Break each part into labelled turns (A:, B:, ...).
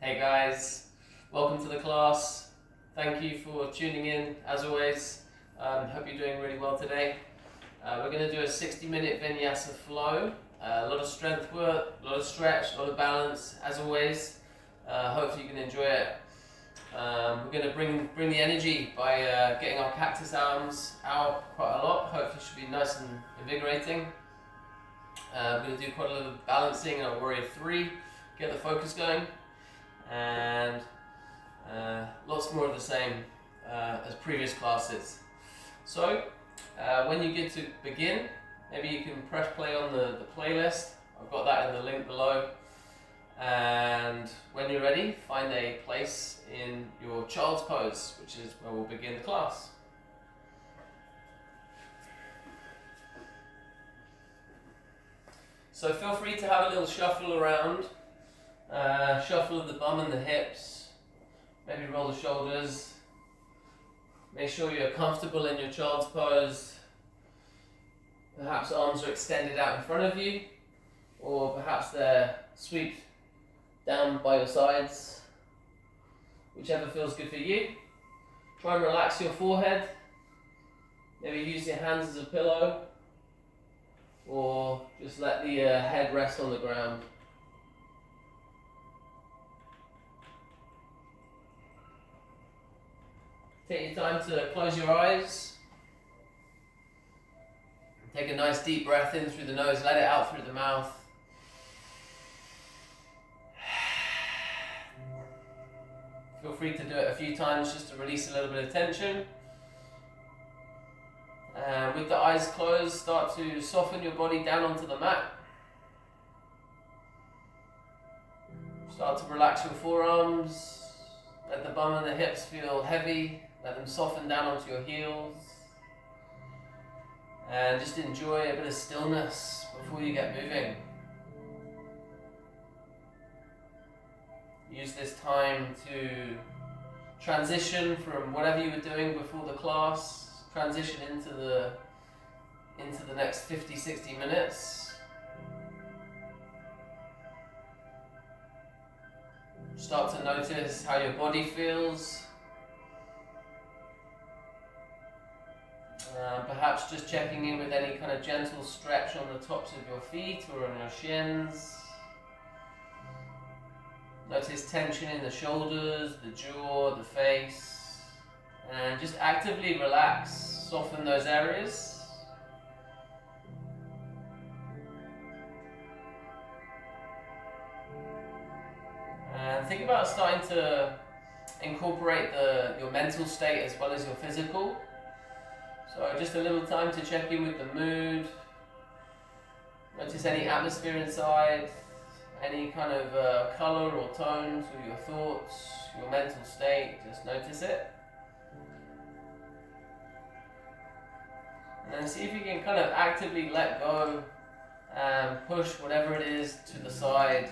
A: Hey guys, welcome to the class. Thank you for tuning in as always. Hope you're doing really well today. We're going to do a 60-minute Vinyasa flow. A lot of strength work, a lot of stretch, a lot of balance as always. Hopefully you can enjoy it. We're going to bring the energy by getting our cactus arms out quite a lot. Hopefully it should be nice and invigorating. We're going to do quite a little balancing in our warrior 3, get the focus going, and lots more of the same as previous classes. So when you get to begin, maybe you can press play on the playlist. I've got that in the link below. And when you're ready, find a place in your child's pose, which is where we'll begin the class. So feel free to have a little shuffle around, shuffle of the bum and the hips, maybe roll the shoulders. Make sure you're comfortable in your child's pose. Perhaps arms are extended out in front of you, or perhaps they're swept down by your sides, whichever feels good for you. Try and relax your forehead, maybe use your hands as a pillow, or just let the head rest on the ground. Take your time to close your eyes. Take a nice deep breath in through the nose, let it out through the mouth. Feel free to do it a few times just to release a little bit of tension. And with the eyes closed, start to soften your body down onto the mat. Start to relax your forearms. Let the bum and the hips feel heavy. Let them soften down onto your heels. And just enjoy a bit of stillness before you get moving. Use this time to transition from whatever you were doing before the class, transition into the next 50-60 minutes. Start to notice how your body feels. Perhaps just checking in with any kind of gentle stretch on the tops of your feet or on your shins. Notice tension in the shoulders, the jaw, the face, and just actively relax, soften those areas. And think about starting to incorporate your mental state as well as your physical. So just a little time to check in with the mood. Notice any atmosphere inside. Any kind of color or tone to your thoughts, your mental state, just notice it. And then see if you can kind of actively let go and push whatever it is to the side.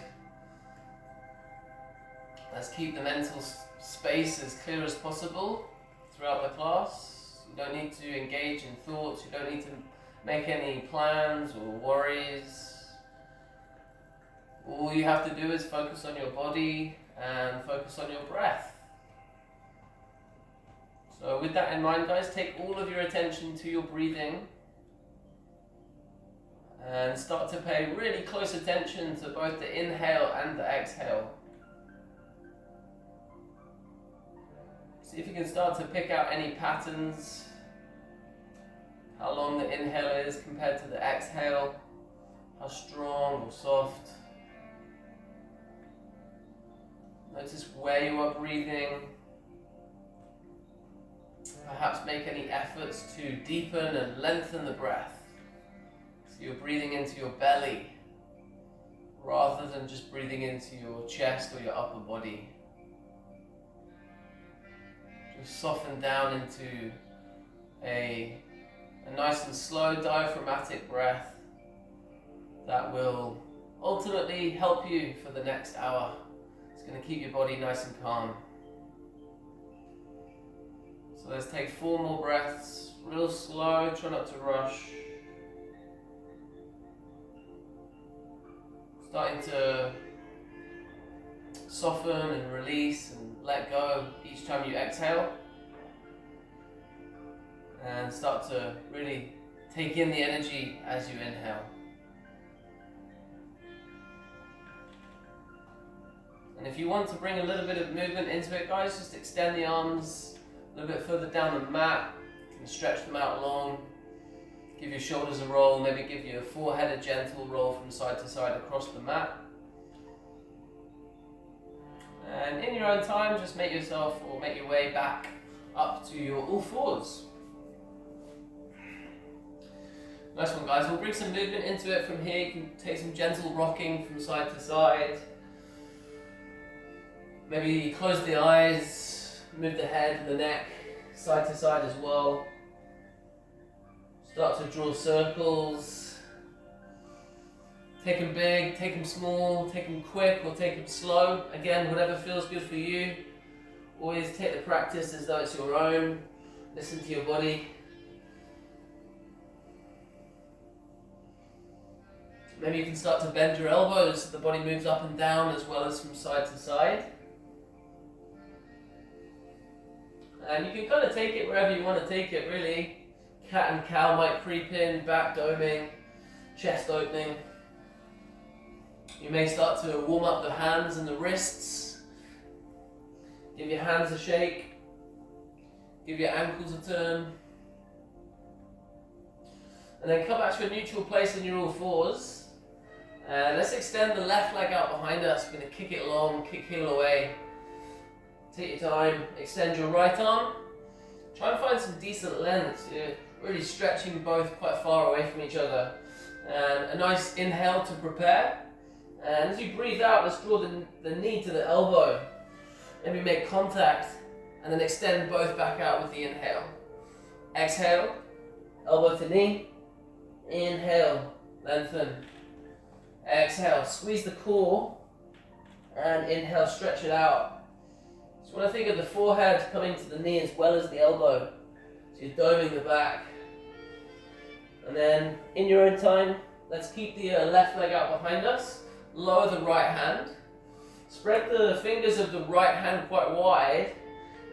A: Let's keep the mental space as clear as possible throughout the class. You don't need to engage in thoughts, you don't need to make any plans or worries. All you have to do is focus on your body and focus on your breath. So with that in mind, guys, take all of your attention to your breathing and start to pay really close attention to both the inhale and the exhale. See if you can start to pick out any patterns, how long the inhale is compared to the exhale, how strong or soft. Notice where you are breathing. Perhaps make any efforts to deepen and lengthen the breath. So you're breathing into your belly rather than just breathing into your chest or your upper body. Just soften down into a nice and slow diaphragmatic breath that will ultimately help you for the next hour. It's going to keep your body nice and calm. So let's take 4 more breaths, real slow, try not to rush. Starting to soften and release and let go each time you exhale. And start to really take in the energy as you inhale. And if you want to bring a little bit of movement into it, guys, just extend the arms a little bit further down the mat. You can stretch them out long. Give your shoulders a roll, maybe give your forehead a gentle roll from side to side across the mat. And in your own time, just make your way back up to your all fours. Nice one, guys. We'll bring some movement into it from here. You can take some gentle rocking from side to side. Maybe close the eyes, move the head, the neck, side to side as well. Start to draw circles. Take them big, take them small, take them quick or take them slow. Again, whatever feels good for you. Always take the practice as though it's your own. Listen to your body. Maybe you can start to bend your elbows so the body moves up and down as well as from side to side. And you can kind of take it wherever you want to take it, really. Cat and cow might creep in, back doming, chest opening. You may start to warm up the hands and the wrists. Give your hands a shake. Give your ankles a turn. And then come back to a neutral place in your all fours. And let's extend the left leg out behind us. We're going to kick it long, kick heel away. Take your time, extend your right arm. Try and find some decent length. You're really stretching both quite far away from each other. And a nice inhale to prepare. And as you breathe out, let's draw the knee to the elbow. Maybe make contact and then extend both back out with the inhale. Exhale, elbow to knee. Inhale, lengthen. Exhale, squeeze the core. And inhale, stretch it out. So when I think of the forehead coming to the knee as well as the elbow, so you're doming the back. And then in your own time, let's keep the left leg out behind us. Lower the right hand. Spread the fingers of the right hand quite wide.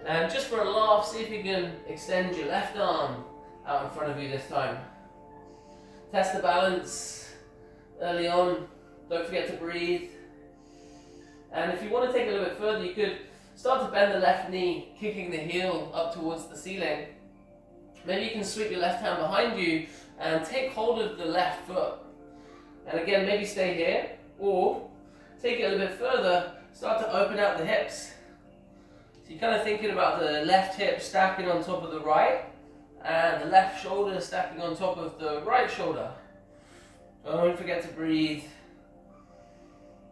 A: And just for a laugh, see if you can extend your left arm out in front of you this time. Test the balance early on. Don't forget to breathe. And if you want to take it a little bit further, you could start to bend the left knee, kicking the heel up towards the ceiling. Maybe you can sweep your left hand behind you and take hold of the left foot. And again, maybe stay here, or take it a little bit further, start to open out the hips. So you're kind of thinking about the left hip stacking on top of the right, and the left shoulder stacking on top of the right shoulder. Don't forget to breathe.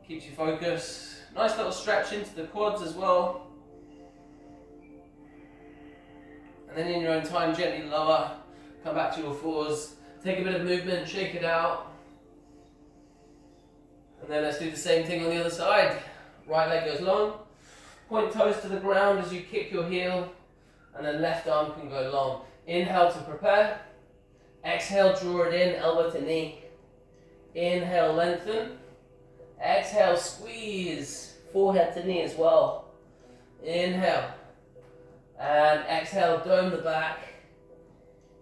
A: Keeps you focused. Nice little stretch into the quads as well. And then in your own time, gently lower. Come back to your fours. Take a bit of movement, shake it out. And then let's do the same thing on the other side. Right leg goes long. Point toes to the ground as you kick your heel. And then left arm can go long. Inhale to prepare. Exhale, draw it in, elbow to knee. Inhale, lengthen. Exhale, squeeze. Forehead to knee as well. Inhale. And exhale, dome the back.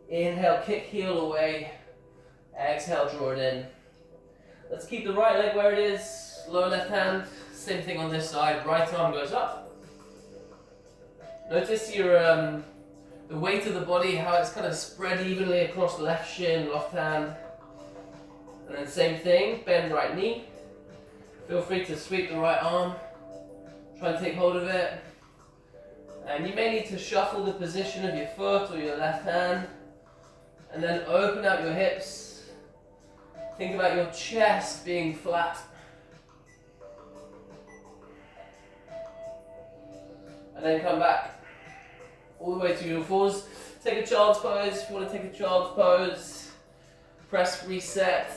A: Inhale, kick heel away. Exhale, draw it in. Let's keep the right leg where it is. Lower left hand. Same thing on this side. Right arm goes up. Notice your the weight of the body, how it's kind of spread evenly across the left shin, left hand. And then same thing, bend right knee. Feel free to sweep the right arm. Try and take hold of it. And you may need to shuffle the position of your foot or your left hand. And then open out your hips. Think about your chest being flat. And then come back all the way to your fours. Take a child's pose. If you want to take a child's pose, press reset,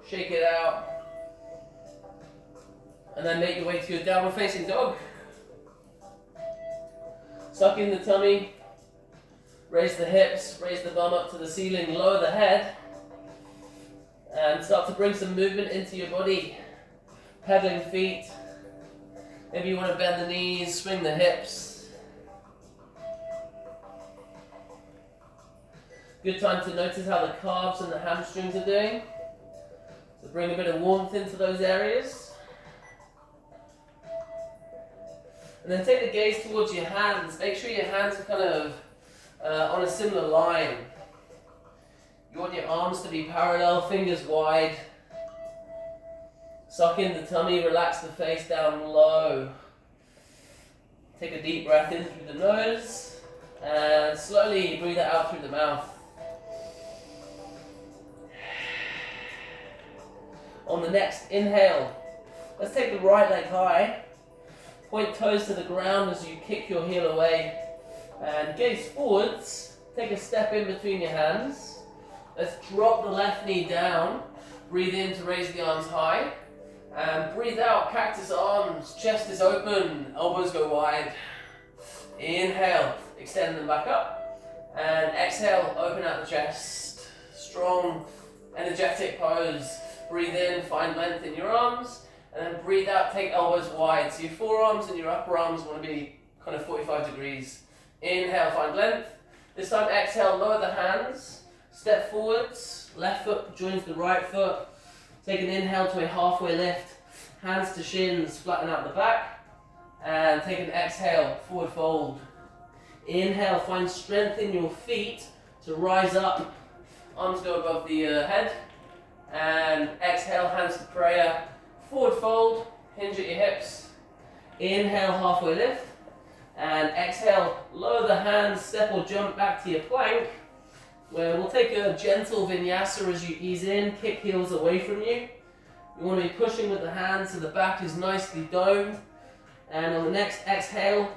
A: shake it out. And then make your way to your downward facing dog. Suck in the tummy, raise the hips, raise the bum up to the ceiling, lower the head, and start to bring some movement into your body. Pedaling feet. Maybe you want to bend the knees, swing the hips. Good time to notice how the calves and the hamstrings are doing. So bring a bit of warmth into those areas. And then take the gaze towards your hands. Make sure your hands are kind of on a similar line. You want your arms to be parallel, fingers wide. Suck in the tummy, relax the face down low. Take a deep breath in through the nose and slowly breathe it out through the mouth. On the next inhale, let's take the right leg high. Point toes to the ground as you kick your heel away. And gaze forwards. Take a step in between your hands. Let's drop the left knee down. Breathe in to raise the arms high. And breathe out, cactus arms. Chest is open, elbows go wide. Inhale, extend them back up. And exhale, open out the chest. Strong, energetic pose. Breathe in, find length in your arms. And then breathe out, take elbows wide. So your forearms and your upper arms want to be kind of 45 degrees. Inhale, find length. This time exhale, lower the hands. Step forwards, left foot joins the right foot. Take an inhale to a halfway lift. Hands to shins, flatten out the back. And take an exhale, forward fold. Inhale, find strength in your feet to rise up. Arms go above the head. And exhale, hands to prayer. Forward fold, hinge at your hips. Inhale, halfway lift. And exhale, lower the hands, step or jump back to your plank. Where we'll take a gentle vinyasa as you ease in, kick heels away from you. You want to be pushing with the hands so the back is nicely domed. And on the next exhale,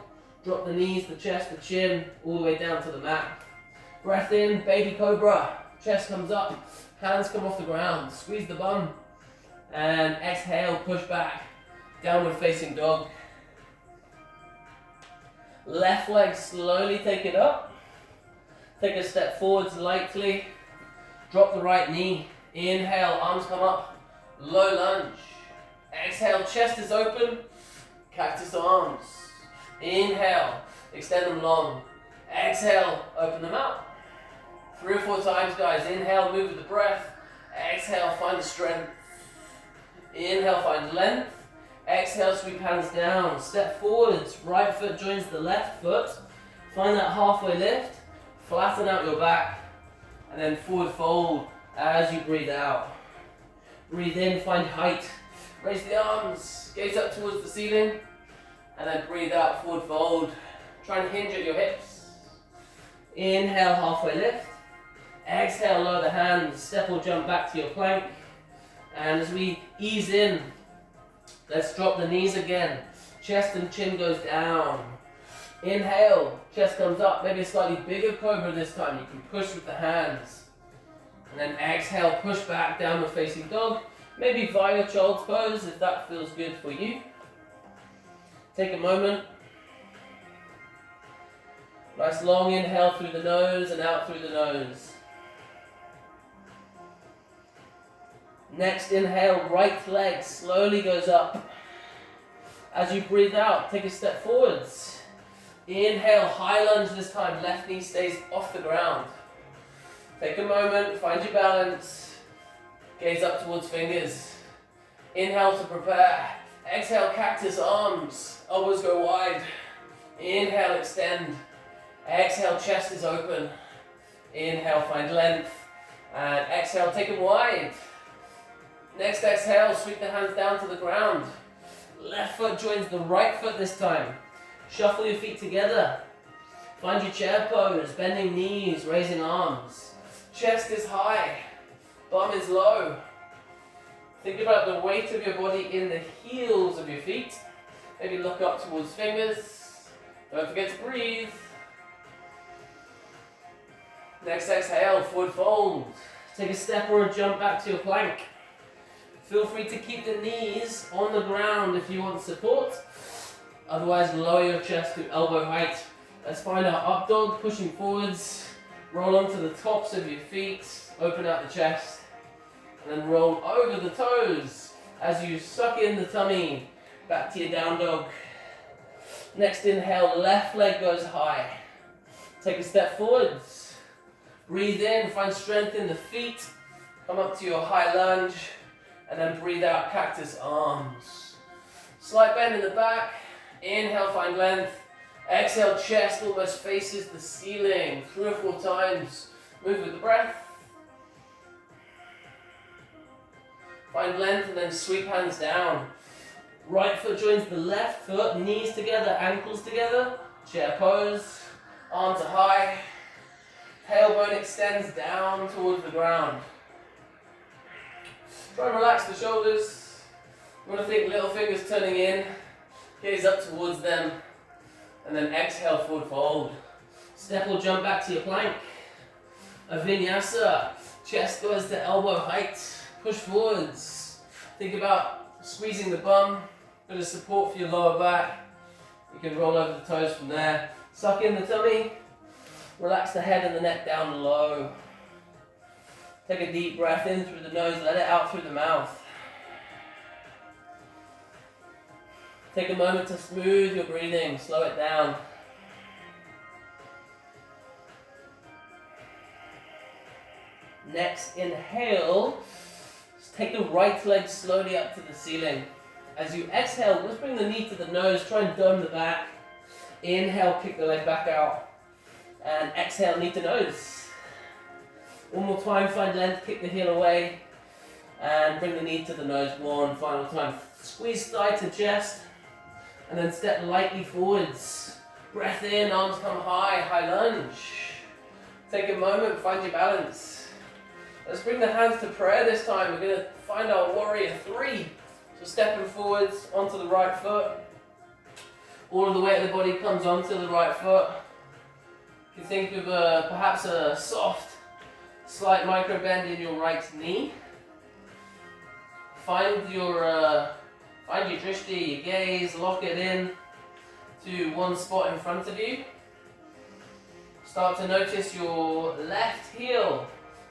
A: drop the knees, the chest, the chin, all the way down to the mat. Breath in, baby cobra. Chest comes up, hands come off the ground, squeeze the bum. And exhale, push back, downward facing dog. Left leg, slowly take it up. Take a step forwards lightly. Drop the right knee. Inhale, arms come up. Low lunge. Exhale, chest is open. Cactus arms. Inhale, extend them long. Exhale, open them out. 3 or 4 times, guys. Inhale, move with the breath. Exhale, find the strength. Inhale, find length. Exhale, sweep hands down. Step forwards. Right foot joins the left foot. Find that halfway lift. Flatten out your back. And then forward fold as you breathe out. Breathe in, find height. Raise the arms. Gaze up towards the ceiling. And then breathe out, forward fold. Try and hinge at your hips. Inhale, halfway lift. Exhale, lower the hands. Step or jump back to your plank. And as we ease in, let's drop the knees again. Chest and chin goes down. Inhale, chest comes up. Maybe a slightly bigger cobra this time. You can push with the hands. And then exhale, push back, downward facing dog. Maybe via child's pose if that feels good for you. Take a moment. Nice long inhale through the nose and out through the nose. Next inhale, right leg slowly goes up. As you breathe out, take a step forwards. Inhale, high lunge this time, left knee stays off the ground. Take a moment, find your balance. Gaze up towards fingers. Inhale to prepare. Exhale, cactus arms. Elbows go wide. Inhale, extend. Exhale, chest is open. Inhale, find length. And exhale, take them wide. Next exhale, sweep the hands down to the ground. Left foot joins the right foot this time. Shuffle your feet together. Find your chair pose, bending knees, raising arms. Chest is high, bum is low. Think about the weight of your body in the heels of your feet. Maybe look up towards fingers. Don't forget to breathe. Next exhale, forward fold. Take a step or a jump back to your plank. Feel free to keep the knees on the ground if you want support. Otherwise, lower your chest to elbow height. Let's find our up dog, pushing forwards. Roll onto the tops of your feet. Open out the chest. And then roll over the toes as you suck in the tummy. Back to your down dog. Next inhale, left leg goes high. Take a step forwards. Breathe in, find strength in the feet. Come up to your high lunge. And then breathe out, cactus arms. Slight bend in the back. Inhale, find length. Exhale, chest almost faces the ceiling. 3 or 4 times. Move with the breath. Find length and then sweep hands down. Right foot joins the left foot, knees together, ankles together. Chair pose. Arms are high. Tailbone extends down towards the ground. Try and relax the shoulders. You want to think little fingers turning in. Gaze up towards them. And then exhale, forward fold. Step or jump back to your plank. A vinyasa. Chest goes to elbow height. Push forwards. Think about squeezing the bum. Bit of support for your lower back. You can roll over the toes from there. Suck in the tummy. Relax the head and the neck down low. Take a deep breath in through the nose. Let it out through the mouth. Take a moment to smooth your breathing. Slow it down. Next, inhale. Just take the right leg slowly up to the ceiling. As you exhale, let's bring the knee to the nose. Try and dome the back. Inhale, kick the leg back out. And exhale, knee to nose. One more time, find length, kick the heel away. And bring the knee to the nose. One final time. Squeeze thigh to chest. And then step lightly forwards. Breath in, arms come high, high lunge. Take a moment, find your balance. Let's bring the hands to prayer this time. We're going to find our warrior 3. So stepping forwards onto the right foot. All of the weight of the body comes onto the right foot. You can think of perhaps a soft, slight micro bend in your right knee. Find your drishti, your gaze, lock it in to one spot in front of you. Start to notice your left heel.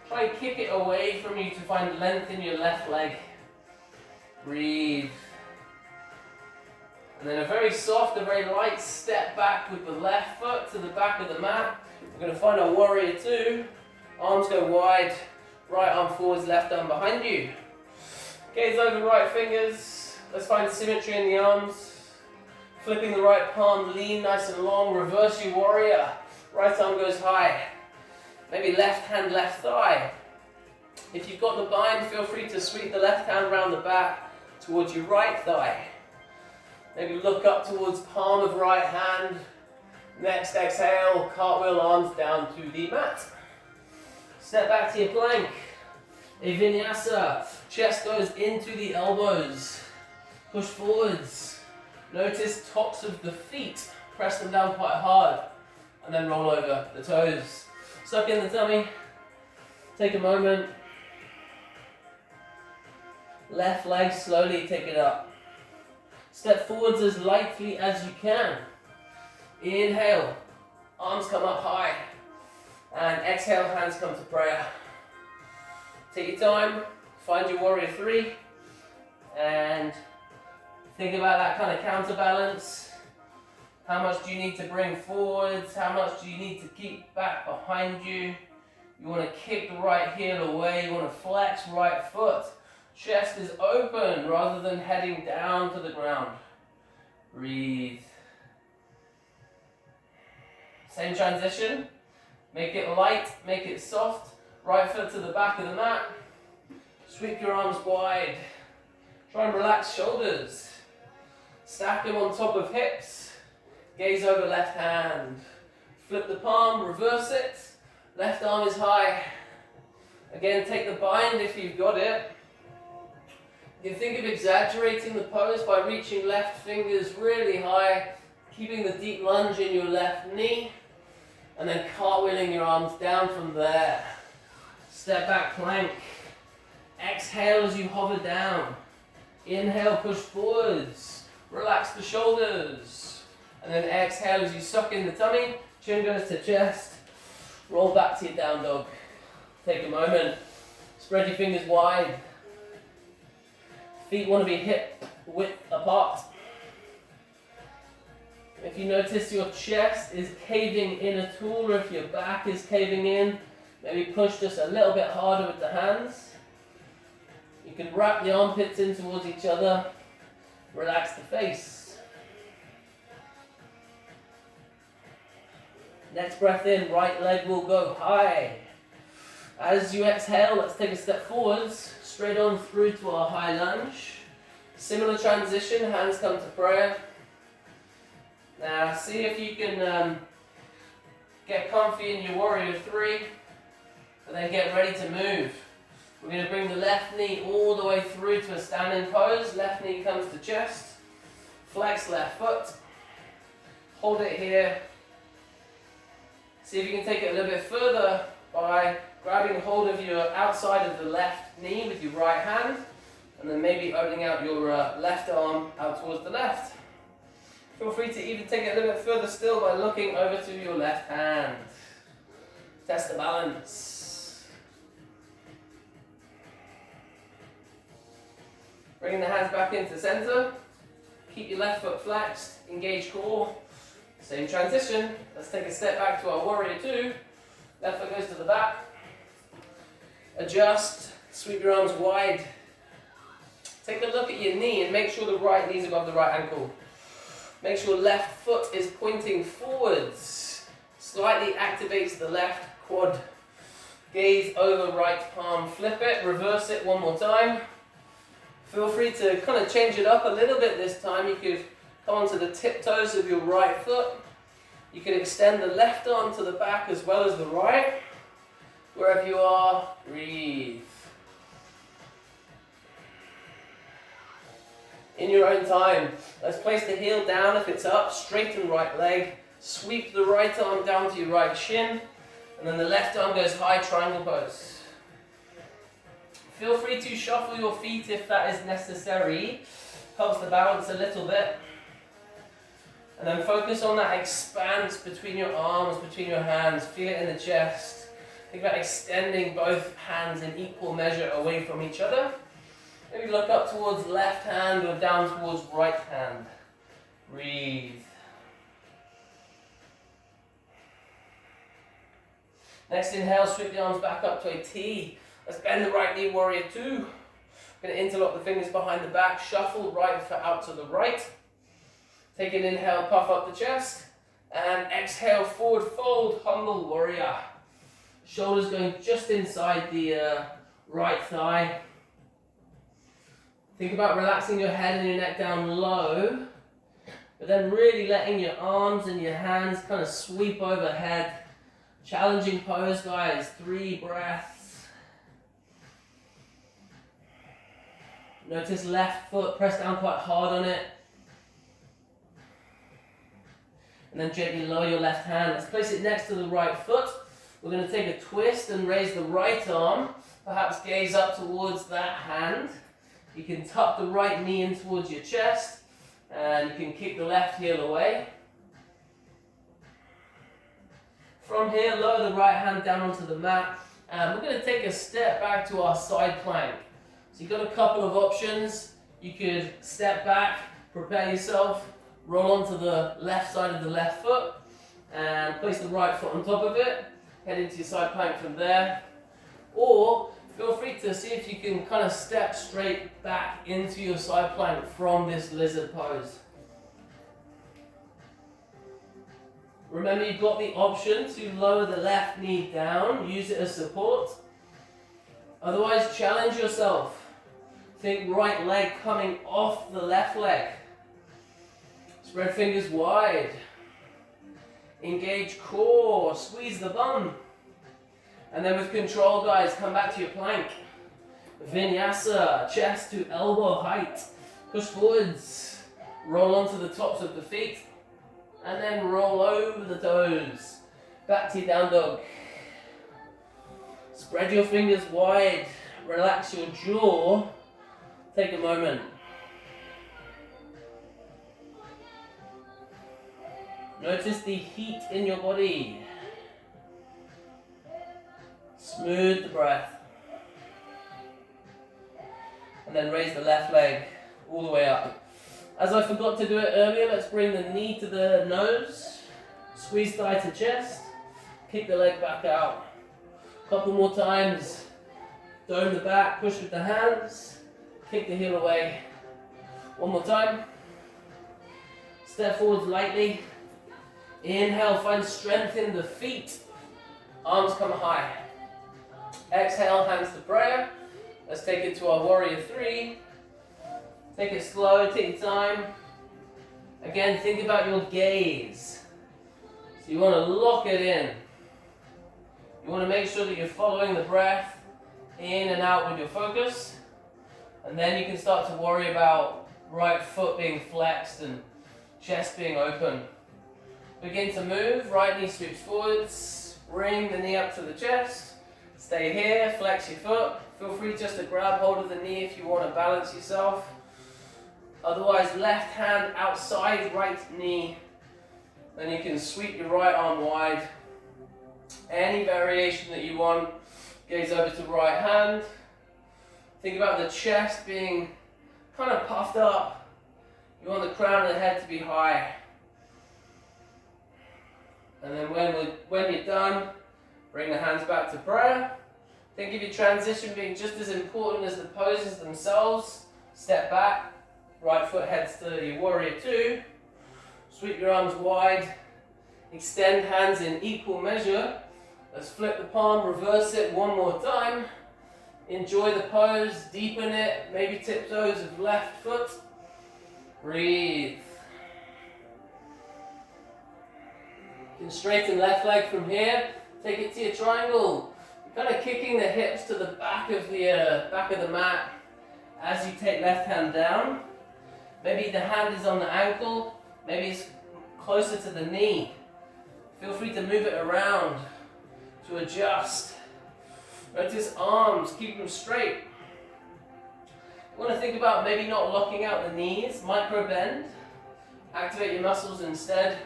A: Try and kick it away from you to find length in your left leg. Breathe. And then a very soft, a very light step back with the left foot to the back of the mat. We're going to find our warrior 2. Arms go wide. Right arm forwards, left arm behind you. Gaze over right fingers. Let's find symmetry in the arms. Flipping the right palm, lean nice and long. Reverse your warrior. Right arm goes high. Maybe left hand, left thigh. If you've got the bind, feel free to sweep the left hand around the back towards your right thigh. Maybe look up towards palm of right hand. Next exhale, cartwheel arms down to the mat. Step back to your plank. A vinyasa. Chest goes into the elbows. Push forwards. Notice tops of the feet. Press them down quite hard. And then roll over the toes. Suck in the tummy. Take a moment. Left leg, slowly take it up. Step forwards as lightly as you can. Inhale. Arms come up high. And exhale, hands come to prayer. Take your time. Find your warrior 3. And think about that kind of counterbalance. How much do you need to bring forwards? How much do you need to keep back behind you? You want to kick the right heel away. You want to flex right foot. Chest is open rather than heading down to the ground. Breathe. Same transition. Make it light, make it soft. Right foot to the back of the mat. Sweep your arms wide. Try and relax shoulders. Stack them on top of hips. Gaze over left hand. Flip the palm, reverse it. Left arm is high. Again, take the bind if you've got it. You can think of exaggerating the pose by reaching left fingers really high, keeping the deep lunge in your left knee, and then cartwheeling your arms down from there. Step back plank. Exhale as you hover down. Inhale, push forwards. Relax the shoulders. And then exhale as you suck in the tummy. Chin goes to chest. Roll back to your down dog. Take a moment. Spread your fingers wide. Feet want to be hip width apart. If If you notice your chest is caving in at all, or if your back is caving in, maybe push just a little bit harder with the hands. You can wrap the armpits in towards each other, relax the face. Next breath in, right leg will go high. As you exhale, let's take a step forwards, straight on through to our high lunge. Similar transition, hands come to prayer. Now see if you can get comfy in your warrior three, but then get ready to move. We're going to bring the left knee all the way through to a standing pose. Left knee comes to chest. Flex left foot. Hold it here. See if you can take it a little bit further by grabbing hold of your outside of the left knee with your right hand, and then maybe opening out your left arm out towards the left. Feel free to even take it a little bit further still by looking over to your left hand. Test the balance. Bringing the hands back into center. Keep your left foot flexed. Engage core. Same transition. Let's take a step back to our warrior two. Left foot goes to the back. Adjust. Sweep your arms wide. Take a look at your knee and make sure the right knee is above the right ankle. Make sure left foot is pointing forwards. Slightly activates the left quad. Gaze over right palm. Flip it. Reverse it one more time. Feel free to kind of change it up a little bit this time. You could come onto the tiptoes of your right foot. You can extend the left arm to the back as well as the right. Wherever you are, breathe. In your own time, let's place the heel down if it's up, straighten right leg, sweep the right arm down to your right shin, and then the left arm goes high triangle pose. Feel free to shuffle your feet if that is necessary, helps the balance a little bit. And then focus on that expanse between your arms, between your hands, feel it in the chest. Think about extending both hands in equal measure away from each other. Maybe look up towards left hand or down towards right hand. Breathe. Next inhale, sweep the arms back up to a T. Let's bend the right knee, warrior two. We're going to interlock the fingers behind the back, shuffle right foot out to the right. Take an inhale, puff up the chest. And exhale, forward fold, humble warrior. Shoulders going just inside the right thigh. Think about relaxing your head and your neck down low, but then really letting your arms and your hands kind of sweep overhead. Challenging pose, guys. 3 breaths. Notice left foot, press down quite hard on it. And then gently lower your left hand. Let's place it next to the right foot. We're going to take a twist and raise the right arm. Perhaps gaze up towards that hand. You can tuck the right knee in towards your chest, and you can kick the left heel away. From here, lower the right hand down onto the mat, and we're going to take a step back to our side plank. So you've got a couple of options. You could step back, prepare yourself, roll onto the left side of the left foot, and place the right foot on top of it. Head into your side plank from there. Or feel free to see if you can kind of step straight back into your side plank from this lizard pose. Remember, you've got the option to lower the left knee down, use it as support. Otherwise, challenge yourself. Think right leg coming off the left leg. Spread fingers wide. Engage core, squeeze the bum. And then with control, guys, come back to your plank. Vinyasa, chest to elbow height. Push forwards. Roll onto the tops of the feet. And then roll over the toes. Back to your down dog. Spread your fingers wide. Relax your jaw. Take a moment. Notice the heat in your body. Smooth the breath. And then raise the left leg all the way up. As I forgot to do it earlier, let's bring the knee to the nose, squeeze thigh to chest, kick the leg back out. Couple more times, dome the back, push with the hands, kick the heel away. One more time. Step forward lightly. Inhale, find strength in the feet. Arms come high. Exhale, hands to prayer. Let's take it to our warrior 3. Take it slow, take your time. Again, think about your gaze. So you want to lock it in. You want to make sure that you're following the breath in and out with your focus. And then you can start to worry about right foot being flexed and chest being open. Begin to move, right knee sweeps forwards, bring the knee up to the chest. Stay here, flex your foot. Feel free just to grab hold of the knee if you want to balance yourself. Otherwise, left hand outside right knee. Then you can sweep your right arm wide. Any variation that you want. Gaze over to right hand. Think about the chest being kind of puffed up. You want the crown of the head to be high. And then when you're done, bring the hands back to prayer. Think of your transition being just as important as the poses themselves. Step back. Right foot heads to your warrior 2. Sweep your arms wide. Extend hands in equal measure. Let's flip the palm, reverse it one more time. Enjoy the pose, deepen it, maybe tiptoes of left foot. Breathe. You can straighten left leg from here. Take it to your triangle. You're kind of kicking the hips to the back of the mat as you take left hand down. Maybe the hand is on the ankle, maybe it's closer to the knee. Feel free to move it around to adjust. Notice arms, keep them straight. You want to think about maybe not locking out the knees, micro bend. Activate your muscles instead.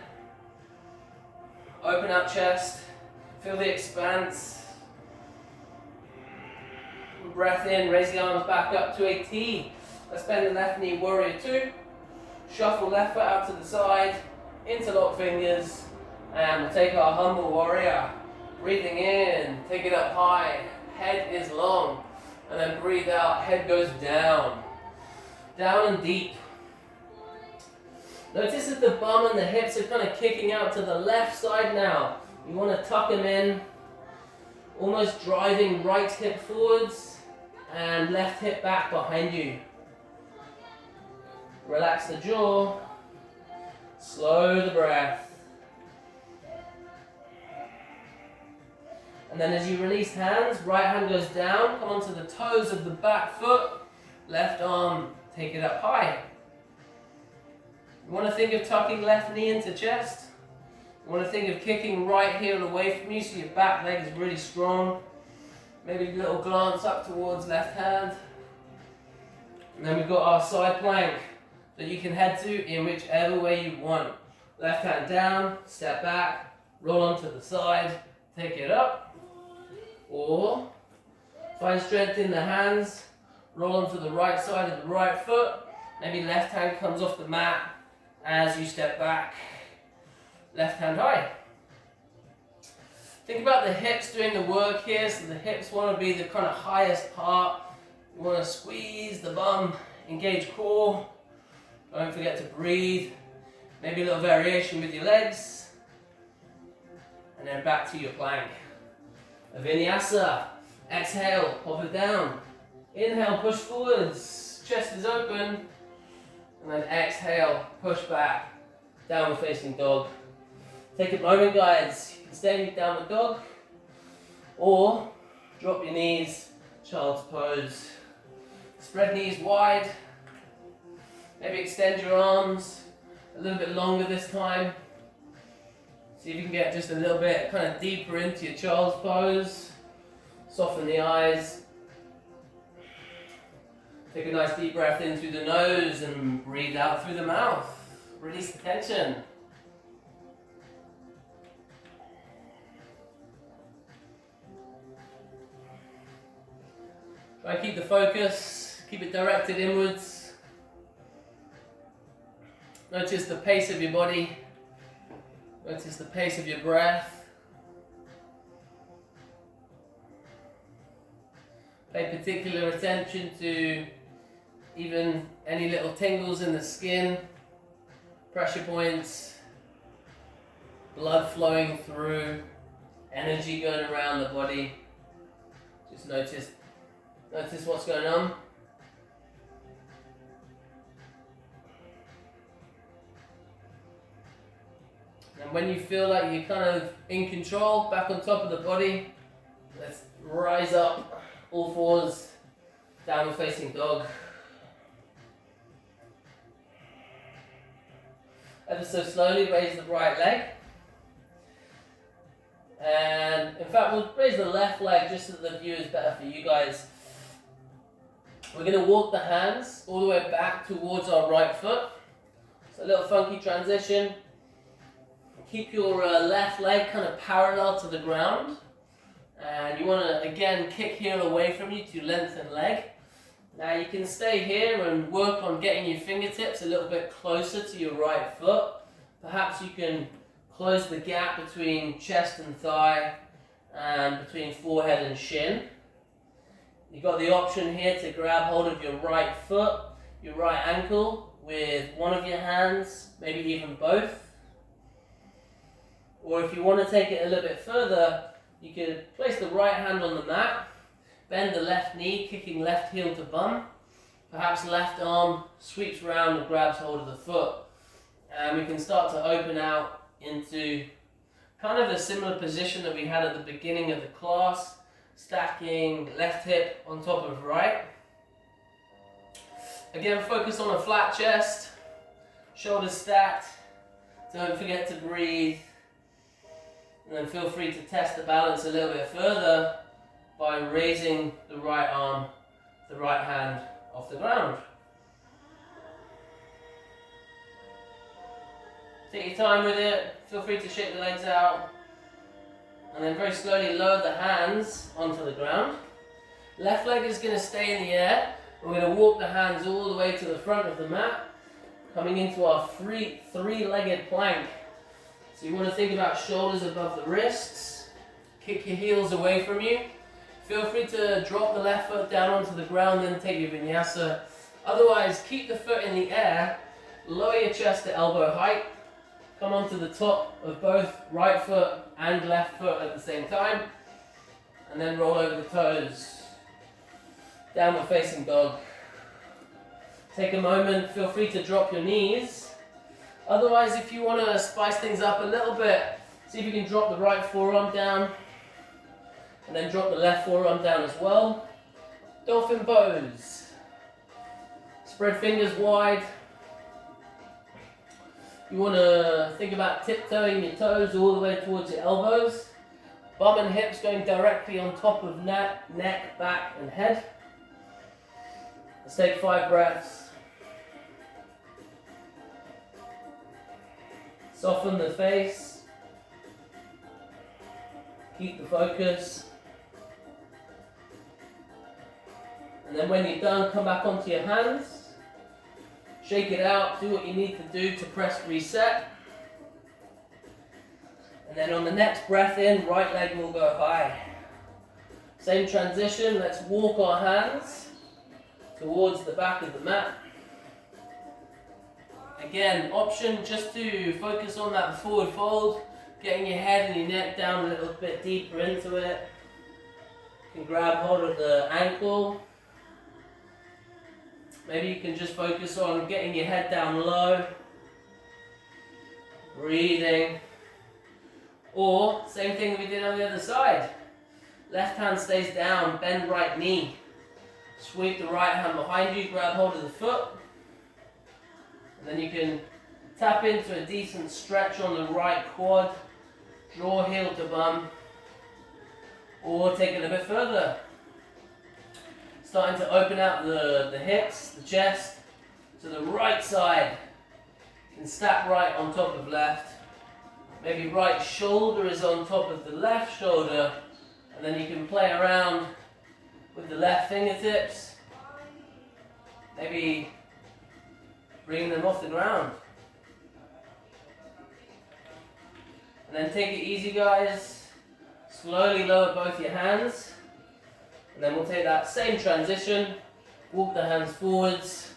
A: Open up chest, feel the expanse. Breath in, raise the arms back up to a T. Let's bend the left knee, warrior 2. Shuffle left foot out to the side, interlock fingers, and we'll take our humble warrior. Breathing in, take it up high, head is long, and then breathe out, head goes down. Down and deep. Notice that the bum and the hips are kind of kicking out to the left side now. You want to tuck them in, almost driving right hip forwards and left hip back behind you. Relax the jaw, slow the breath. And then as you release hands, right hand goes down, come onto the toes of the back foot, left arm, take it up high. You want to think of tucking left knee into chest. You want to think of kicking right heel away from you so your back leg is really strong. Maybe a little glance up towards left hand. And then we've got our side plank that you can head to in whichever way you want. Left hand down, step back, roll onto the side, take it up. Or find strength in the hands, roll onto the right side of the right foot. Maybe left hand comes off the mat as you step back. Left hand high. Think about the hips doing the work here. So the hips want to be the kind of highest part. You want to squeeze the bum, engage core. Don't forget to breathe. Maybe a little variation with your legs. And then back to your plank. A Vinyasa. Exhale, pop it down. Inhale, push forwards. Chest is open. And then exhale, push back. Downward facing dog. Take a moment, guys. You can stay in downward dog. Or drop your knees, child's pose. Spread knees wide. Maybe extend your arms a little bit longer this time. See if you can get just a little bit kind of deeper into your child's pose. Soften the eyes. Take a nice deep breath in through the nose and breathe out through the mouth. Release the tension. Try and keep the focus, keep it directed inwards. Notice the pace of your body. Notice the pace of your breath. Pay particular attention to even any little tingles in the skin, pressure points, blood flowing through, energy going around the body. Just notice what's going on. And when you feel like you're kind of in control, back on top of the body, let's rise up, all fours, downward facing dog. Ever so slowly raise the right leg. And in fact, we'll raise the left leg just so the view is better for you guys. We're going to walk the hands all the way back towards our right foot. So a little funky transition. Keep your left leg kind of parallel to the ground. And you want to, again, kick heel away from you to lengthen leg. Now you can stay here and work on getting your fingertips a little bit closer to your right foot. Perhaps you can close the gap between chest and thigh and between forehead and shin. You've got the option here to grab hold of your right foot, your right ankle with one of your hands, maybe even both. Or if you want to take it a little bit further, you could place the right hand on the mat, bend the left knee, kicking left heel to bum. Perhaps left arm sweeps around and grabs hold of the foot. And we can start to open out into kind of a similar position that we had at the beginning of the class, stacking left hip on top of right. Again, focus on a flat chest, shoulders stacked. Don't forget to breathe. And then feel free to test the balance a little bit further by raising the right arm, the right hand off the ground. Take your time with it, feel free to shake the legs out. And then very slowly lower the hands onto the ground. Left leg is going to stay in the air. We're going to walk the hands all the way to the front of the mat, coming into our three-legged plank. So you want to think about shoulders above the wrists, kick your heels away from you. Feel free to drop the left foot down onto the ground and take your vinyasa. Otherwise, keep the foot in the air, lower your chest to elbow height, come onto the top of both right foot and left foot at the same time, and then roll over the toes. Downward facing dog. Take a moment, feel free to drop your knees. Otherwise, if you want to spice things up a little bit, see if you can drop the right forearm down, and then drop the left forearm down as well. Dolphin pose. Spread fingers wide. You want to think about tiptoeing your toes all the way towards your elbows. Bum and hips going directly on top of neck, back and head. Let's take 5 breaths. Soften the face. Keep the focus. And then when you're done, come back onto your hands. Shake it out, do what you need to do to press reset. And then on the next breath in, right leg will go high. Same transition, let's walk our hands towards the back of the mat. Again, option just to focus on that forward fold, getting your head and your neck down a little bit deeper into it. You can grab hold of the ankle. Maybe you can just focus on getting your head down low, breathing. Or, same thing we did on the other side. Left hand stays down, bend right knee. Sweep the right hand behind you, grab hold of the foot. And then you can tap into a decent stretch on the right quad, draw heel to bum, or take it a bit further. Starting to open out the hips, the chest, to the right side. You can stack right on top of left. Maybe right shoulder is on top of the left shoulder, and then you can play around with the left fingertips. Maybe bring them off the ground. And then take it easy, guys. Slowly lower both your hands. And then we'll take that same transition. Walk the hands forwards.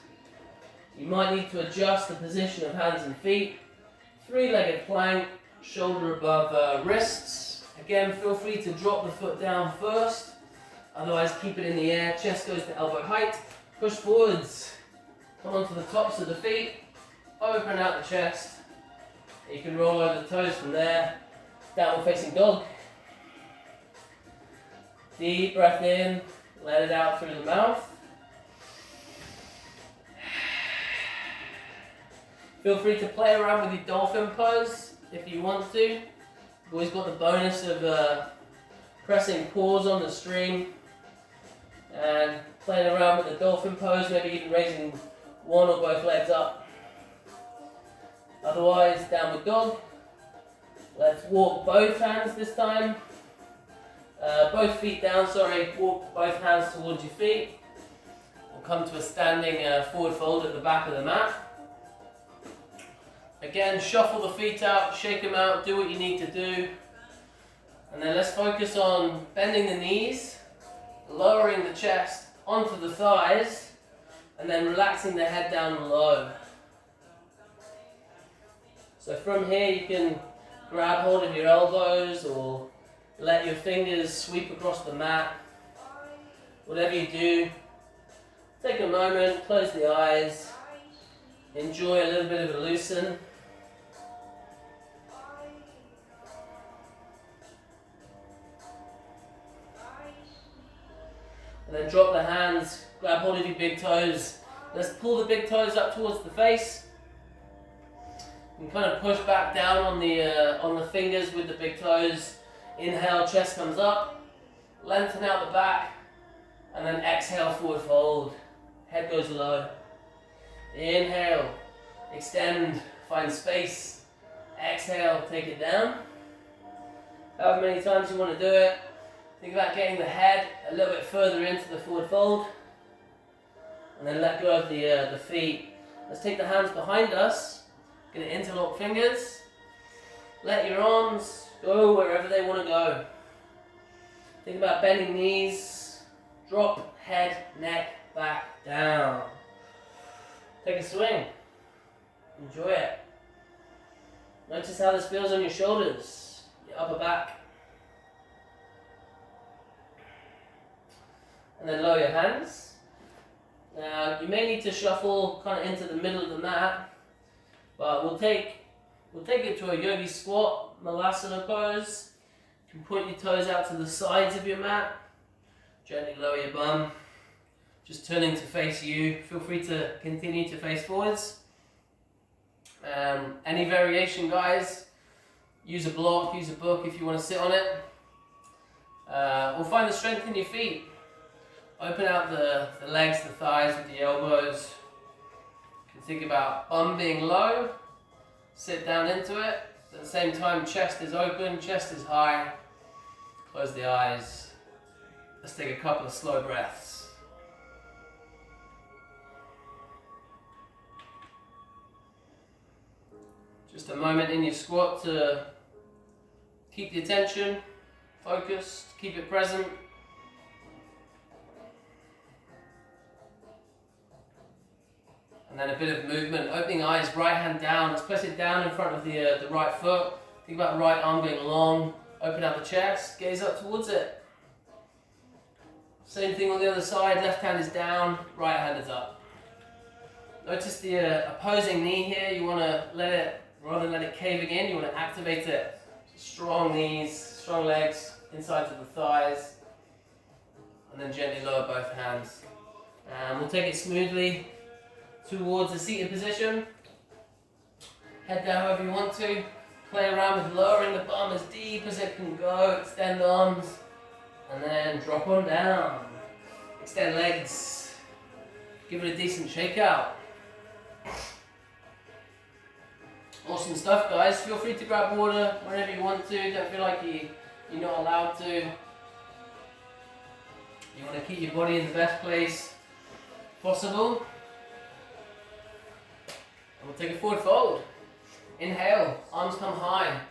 A: You might need to adjust the position of hands and feet. Three-legged plank, shoulder above wrists. Again, feel free to drop the foot down first. Otherwise, keep it in the air. Chest goes to elbow height. Push forwards. Come onto the tops of the feet. Open out the chest. You can roll over the toes from there. Downward facing dog. Deep breath in. Let it out through the mouth. Feel free to play around with your dolphin pose if you want to. You've always got the bonus of pressing pause on the string and playing around with the dolphin pose, maybe even raising one or both legs up. Otherwise, downward dog. Let's walk both hands this time. Both feet down, sorry. Walk both hands towards your feet. We'll come to a standing forward fold at the back of the mat. Again, shuffle the feet out, shake them out, do what you need to do. And then let's focus on bending the knees, lowering the chest onto the thighs, and then relaxing the head down low. So from here you can grab hold of your elbows or let your fingers sweep across the mat. Whatever you do, take a moment, close the eyes, enjoy a little bit of a loosen. And then drop the hands, grab hold of your big toes. Let's pull the big toes up towards the face. And kind of push back down on the fingers with the big toes. Inhale, chest comes up. Lengthen out the back. And then exhale, forward fold. Head goes low. Inhale, extend, find space. Exhale, take it down. However many times you want to do it. Think about getting the head a little bit further into the forward fold. And then let go of the feet. Let's take the hands behind us. Gonna interlock fingers. Let your arms go wherever they want to go. Think about bending knees. Drop, head, neck, back, down. Take a swing. Enjoy it. Notice how this feels on your shoulders, your upper back. And then lower your hands. Now you may need to shuffle kind of into the middle of the mat, but we'll take it to a yogi squat, malasana pose. You can point your toes out to the sides of your mat. Gently lower your bum. Just turning to face you. Feel free to continue to face forwards. Any variation, guys, use a block, use a book if you want to sit on it. Or find the strength in your feet. Open out the legs, the thighs with the elbows. You can think about bum being low. Sit down into it. At the same time, chest is open, chest is high. Close the eyes. Let's take a couple of slow breaths. Just a moment in your squat to keep the attention focused, keep it present. And then a bit of movement, opening eyes, right hand down. Let's press it down in front of the right foot. Think about right arm going long. Open out the chest, gaze up towards it. Same thing on the other side, left hand is down, right hand is up. Notice the opposing knee here. You want to let it, rather than let it caving in, you want to activate it. Strong knees, strong legs, insides of the thighs. And then gently lower both hands. And we'll take it smoothly towards the seated position. Head down however you want to. Play around with lowering the bum as deep as it can go. Extend arms. And then drop on down. Extend legs. Give it a decent shake out. Awesome stuff, guys. Feel free to grab water whenever you want to. Don't feel like you're not allowed to. You want to keep your body in the best place possible. And we'll take a forward fold. Inhale, arms come high.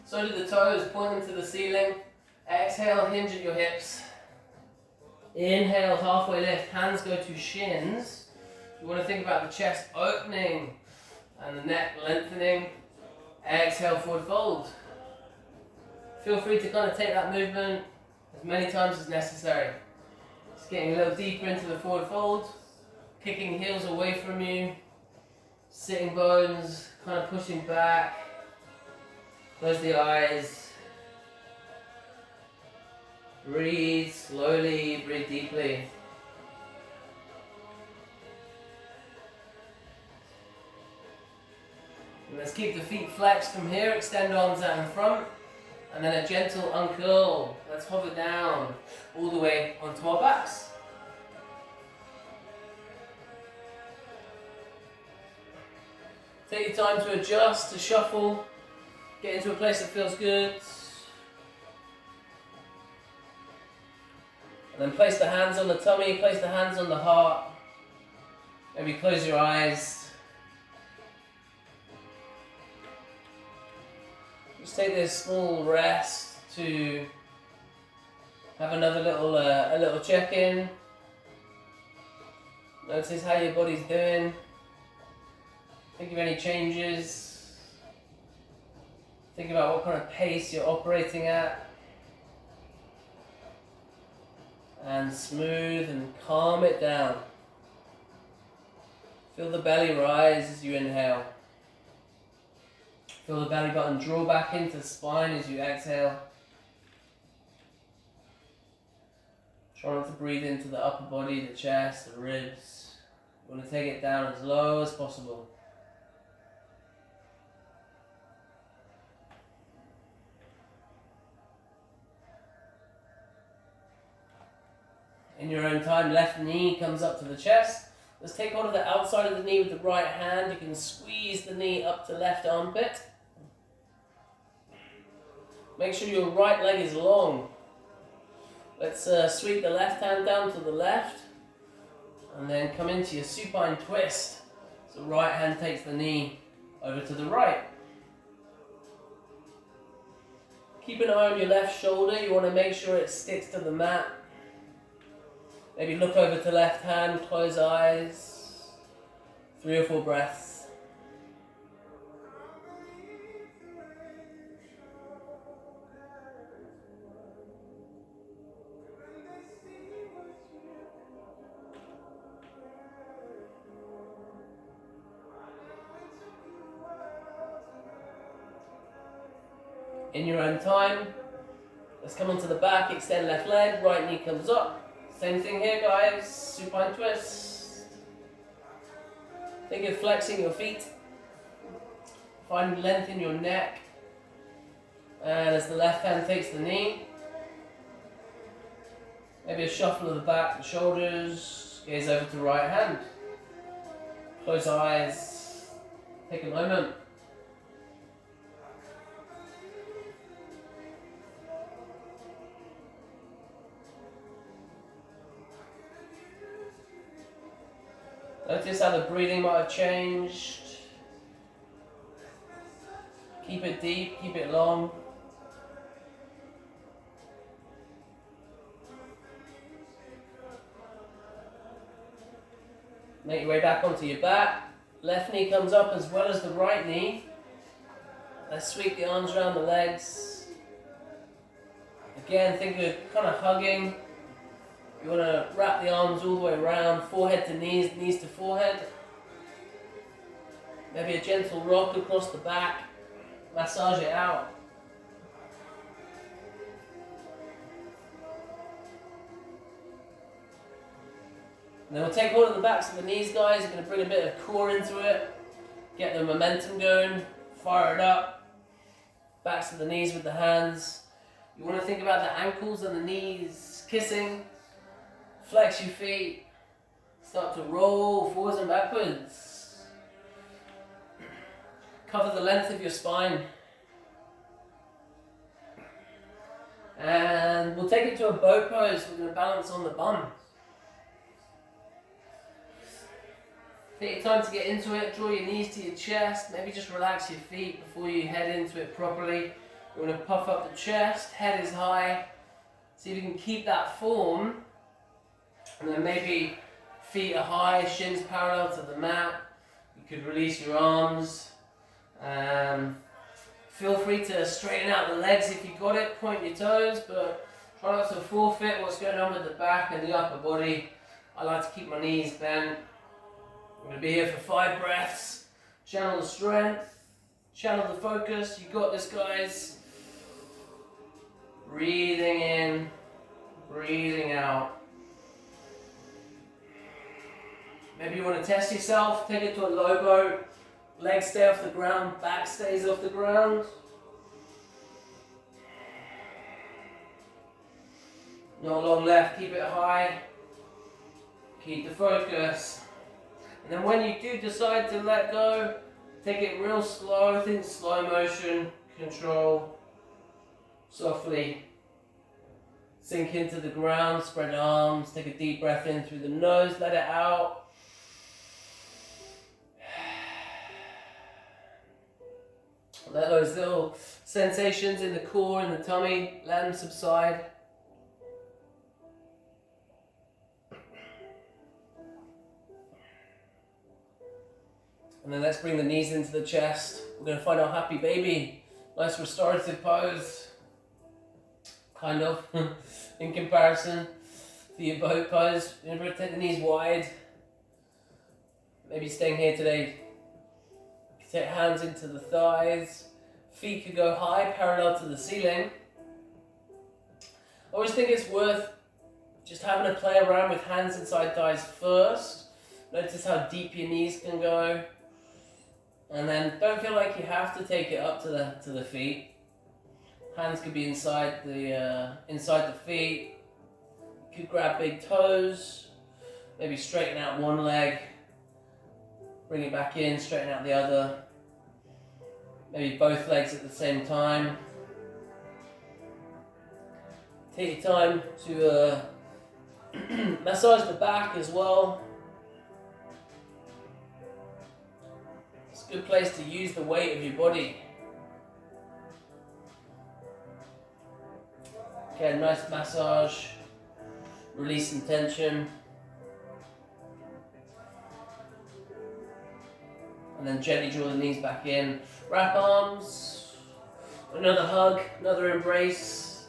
A: So do the toes, point them to the ceiling. Exhale, hinge at your hips. Inhale, halfway lift, hands go to shins. You want to think about the chest opening and the neck lengthening. Exhale, forward fold. Feel free to kind of take that movement as many times as necessary. Just getting a little deeper into the forward fold, kicking heels away from you, sitting bones, kind of pushing back. Close the eyes. Breathe slowly, breathe deeply. And let's keep the feet flexed from here, extend arms out in front, and then a gentle uncurl. Let's hover down all the way onto our backs. Take your time to adjust, to shuffle, get into a place that feels good. And then place the hands on the tummy, place the hands on the heart. Maybe close your eyes. Just take this small rest to have another little, a little check-in. Notice how your body's doing. Think of any changes. Think about what kind of pace you're operating at. And smooth and calm it down. Feel the belly rise as you inhale. Feel the belly button draw back into the spine as you exhale. Try not to breathe into the upper body, the chest, the ribs. You want to take it down as low as possible. In your own time, left knee comes up to the chest. Let's take hold of the outside of the knee with the right hand. You can squeeze the knee up to left armpit. Make sure your right leg is long. Let's sweep the left hand down to the left. And then come into your supine twist. So right hand takes the knee over to the right. Keep an eye on your left shoulder. You want to make sure it sticks to the mat. Maybe look over to left hand, close eyes. 3 or 4 breaths. In your own time, let's come onto the back, extend left leg, right knee comes up. Same thing here, guys, supine twist. Think of flexing your feet. Find length in your neck. And as the left hand takes the knee, maybe a shuffle of the back, the shoulders, gaze over to right hand. Close eyes, take a moment. Notice how the breathing might have changed. Keep it deep, keep it long. Make your way back onto your back. Left knee comes up as well as the right knee. Let's sweep the arms around the legs. Again, think of kind of hugging. You want to wrap the arms all the way around, forehead to knees, knees to forehead. Maybe a gentle rock across the back. Massage it out. And then we'll take hold of the backs of the knees, guys. We're going to bring a bit of core into it. Get the momentum going. Fire it up. Backs of the knees with the hands. You want to think about the ankles and the knees kissing. Flex your feet. Start to roll forwards and backwards. Cover the length of your spine. And we'll take it to a bow pose. We're going to balance on the bum. Take your time to get into it. Draw your knees to your chest. Maybe just relax your feet before you head into it properly. You want to puff up the chest, head is high. See if you can keep that form. And then maybe feet are high, shins parallel to the mat. You could release your arms. Feel free to straighten out the legs if you got it, point your toes, but try not to forfeit what's going on with the back and the upper body. I like to keep my knees bent. I'm going to be here for 5 breaths. Channel the strength, channel the focus. You got this, guys. Breathing in, breathing out. Maybe you want to test yourself, take it to a low boat. Legs stay off the ground, back stays off the ground. Not long left, keep it high. Keep the focus. And then when you do decide to let go, take it real slow, think slow motion, control. Softly sink into the ground, spread arms, take a deep breath in through the nose, let it out. Let those little sensations in the core and the tummy, let them subside. And then let's bring the knees into the chest. We're going to find our happy baby. Nice restorative pose. Kind of, in comparison to your boat pose. Remember, take the knees wide. Maybe staying here today. Take hands into the thighs. Feet could go high, parallel to the ceiling. I always think it's worth just having a play around with hands inside thighs first. Notice how deep your knees can go. And then don't feel like you have to take it up to the feet. Hands could be inside the feet. You could grab big toes. Maybe straighten out one leg. Bring it back in, straighten out the other. Maybe both legs at the same time. Take your time to massage the back as well. It's a good place to use the weight of your body. Okay, nice massage. Release some tension. And then gently draw the knees back in. Wrap arms. Another hug, another embrace.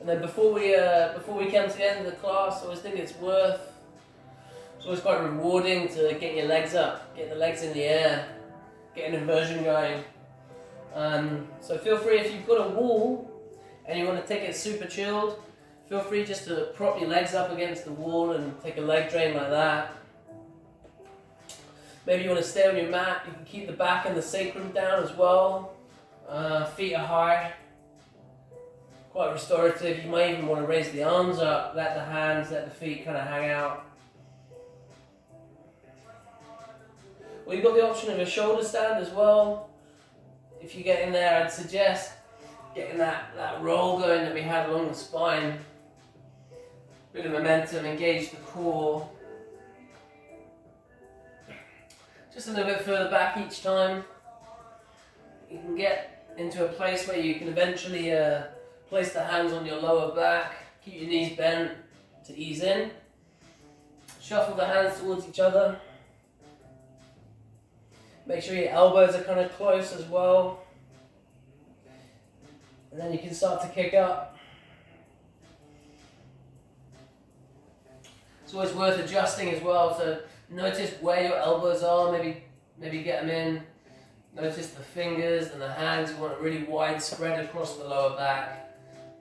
A: And then before we come to the end of the class, I always think it's always quite rewarding to get your legs up, get the legs in the air, get an inversion going. So feel free, if you've got a wall and you want to take it super chilled, feel free just to prop your legs up against the wall and take a leg drain like that. Maybe you want to stay on your mat, you can keep the back and the sacrum down as well. Feet are high, quite restorative. You might even want to raise the arms up, let the hands, let the feet kind of hang out. Well, you've got the option of a shoulder stand as well. If you get in there, I'd suggest getting that roll going that we had along the spine. Bit of momentum, engage the core. Just a little bit further back each time. You can get into a place where you can eventually place the hands on your lower back, keep your knees bent to ease in. Shuffle the hands towards each other. Make sure your elbows are kind of close as well. And then you can start to kick up. It's always worth adjusting as well, so notice where your elbows are, maybe get them in. Notice the fingers and the hands, you want a really wide spread across the lower back.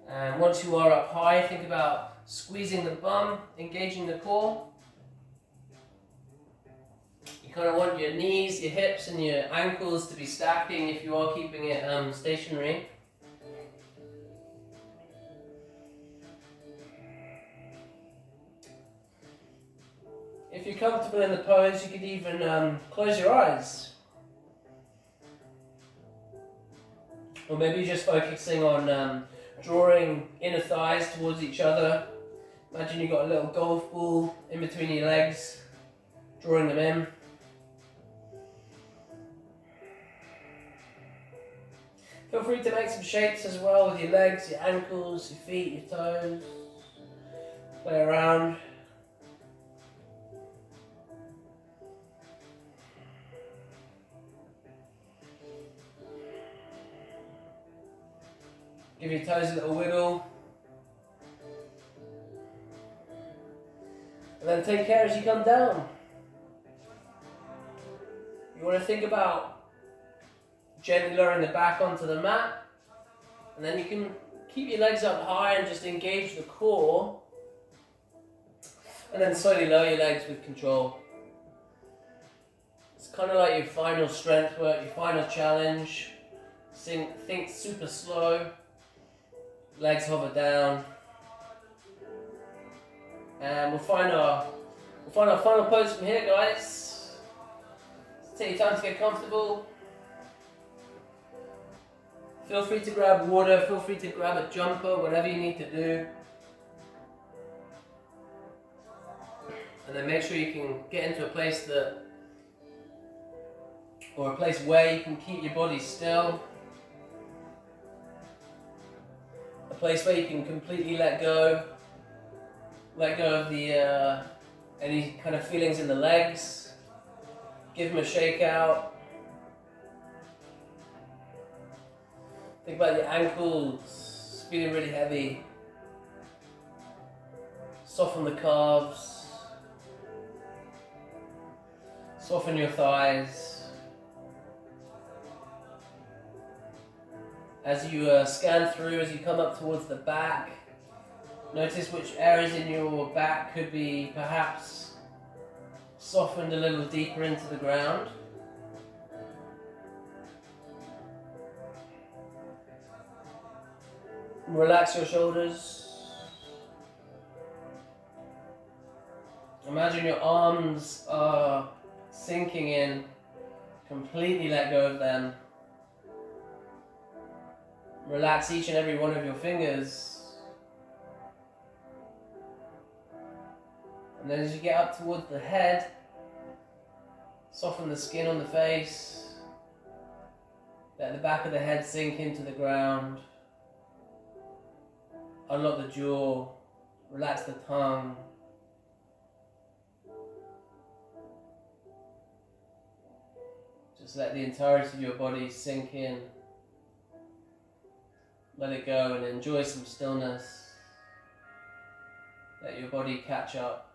A: And once you are up high, think about squeezing the bum, engaging the core. You kind of want your knees, your hips and your ankles to be stacking if you are keeping it stationary. If you're comfortable in the pose, you could even close your eyes. Or maybe just focusing on drawing inner thighs towards each other. Imagine you've got a little golf ball in between your legs, drawing them in. Feel free to make some shapes as well with your legs, your ankles, your feet, your toes. Play around. Give your toes a little wiggle. And then take care as you come down. You want to think about gently lowering the back onto the mat. And then you can keep your legs up high and just engage the core. And then slowly lower your legs with control. It's kind of like your final strength work, your final challenge. Think super slow. Legs hover down. And we'll find our final pose from here, guys. Take your time to get comfortable. Feel free to grab water, feel free to grab a jumper, whatever you need to do. And then make sure you can get into a place or a place where you can keep your body still. A place where you can completely let go of the any kind of feelings in the legs. Give them a shake out. Think about your ankles feeling really heavy. Soften the calves. Soften your thighs. As you scan through, as you come up towards the back, notice which areas in your back could be perhaps softened a little deeper into the ground. Relax your shoulders. Imagine your arms are sinking in. Completely let go of them. Relax each and every one of your fingers. And then as you get up towards the head, soften the skin on the face. Let the back of the head sink into the ground. Unlock the jaw. Relax the tongue. Just let the entirety of your body sink in. Let it go and enjoy some stillness. Let your body catch up.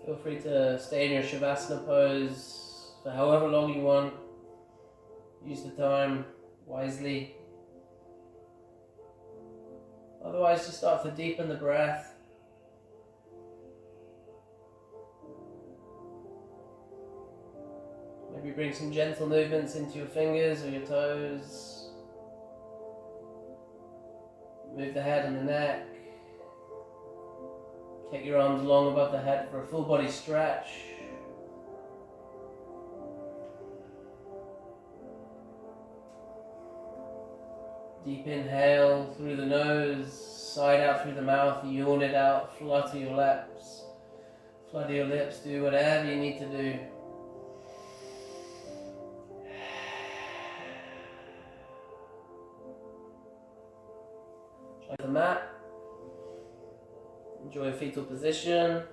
A: Feel free to stay in your Shavasana pose for however long you want. Use the time wisely. Otherwise, just start to deepen the breath. Maybe bring some gentle movements into your fingers or your toes. Move the head and the neck. Take your arms long above the head for a full body stretch. Deep inhale through the nose, side out through the mouth, yawn it out, flutter your lips. Flutter your lips, do whatever you need to do. Try the mat. Enjoy fetal position.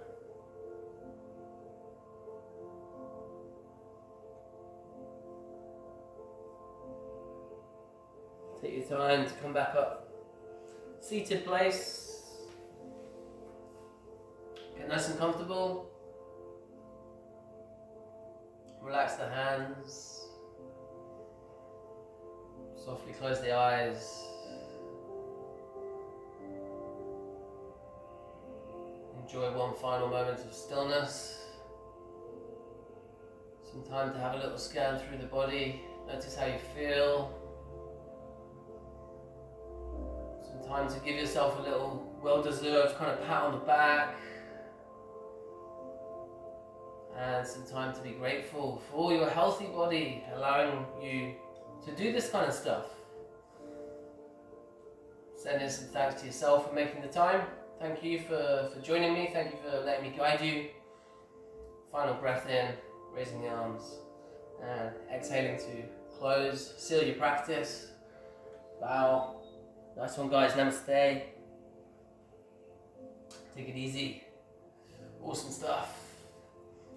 A: Take your time to come back up. Seated place. Get nice and comfortable. Relax the hands. Softly close the eyes. Enjoy one final moment of stillness. Some time to have a little scan through the body. Notice how you feel. Some time to give yourself a little well-deserved kind of pat on the back. And some time to be grateful for your healthy body, allowing you to do this kind of stuff. Sending some thanks to yourself for making the time. Thank you for joining me. Thank you for letting me guide you. Final breath in, raising the arms, and exhaling to close. Seal your practice. Bow. Nice one, guys. Namaste. Take it easy. Awesome stuff.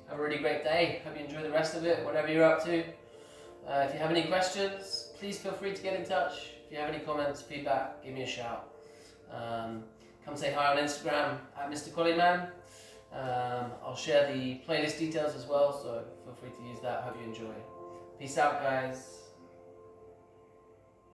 A: Have a really great day. Hope you enjoy the rest of it, whatever you're up to. If you have any questions, please feel free to get in touch. If you have any comments, feedback, give me a shout. Come say hi on Instagram at Mr. Collyman. I'll share the playlist details as well, so feel free to use that. Hope you enjoy. Peace out, guys.